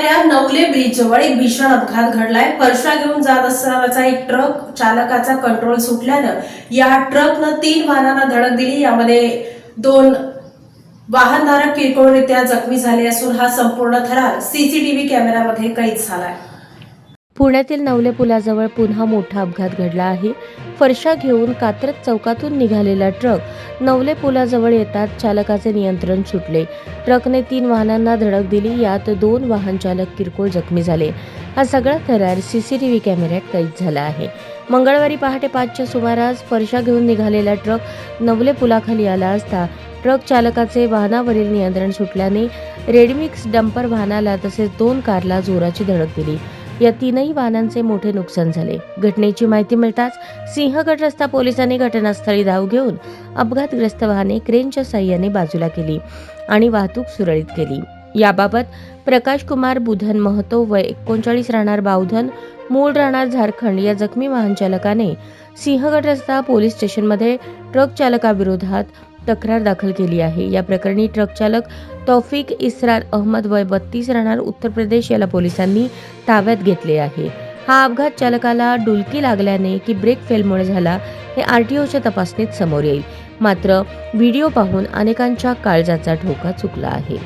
येणाऱ्या नवले ब्रिज जवळ एक भीषण अपघात घडलाय। परशा घेऊन जात असतानाचा एक ट्रक चालकाचा कंट्रोल सुटल्यानं या ट्रकनं 3 वाहनांना धडक दिली। यामध्ये 2 वाहनधारक किरकोळरित्या जखमी झाले असून हा संपूर्ण थरार सीसीटीव्ही कॅमेऱ्यामध्ये कैद झालाय। पुण्यातील नवले पुलाजवळ पुन्हा मोठा अपघात घडला आहे। फरशा घेऊन कात्रज चौकातून निघालेला ट्रक नवले पुलाजवळ येताच चालकाचे नियंत्रण सुटले। ट्रकने 3 वाहनांना धडक दिली। यात 2 वाहन चालक किरकोळ जखमी झाले। हा सगळा थरार सीसीटीव्ही कॅमेऱ्यात कैद झाला आहे। मंगळवारी पहाटे 5च्या सुमारास फरशा घेऊन निघालेला ट्रक नवले पुलाखाली आला असता ट्रक चालकाचे वाहनावरील नियंत्रण सुटल्याने रेडमिक्स डंपर वाहनाला तसेच 2 कारला जोराची धडक दिली। या 3ही वाहनांचे मोठे नुकसान झाले। घटनेची माहिती मिळताच सिंहगड रस्ता पोलिसांनी घटनास्थळी धाव घेऊन अपघातग्रस्त वाहने क्रेनच्या साहाय्याने बाजूला केली आणि वाहतूक सुरळीत केली। याबाबत प्रकाश कुमार बुधन महतो वय 39 राहणार बावधन मूळ राहणार झारखंड या जखमी वाहन चालकाने सिंहगड रस्ता पोलीस स्टेशनमध्ये ट्रक चालकाविरोधात तक्रार दाखल केली आहे। या प्रकरणी ट्रक चालक तौफिक इसरार अहमद वय 32 राहणार उत्तर प्रदेश याला पोलिसांनी ताब्यात घेतले आहे। हा अपघात चालकाला डुलकी लागल्याने की ब्रेक फेलमुळे झाला हे आरटीओच्या तपासणीत समोर येईल। मात्र व्हिडिओ पाहून अनेकांच्या काळजाचा ठोका चुकला आहे।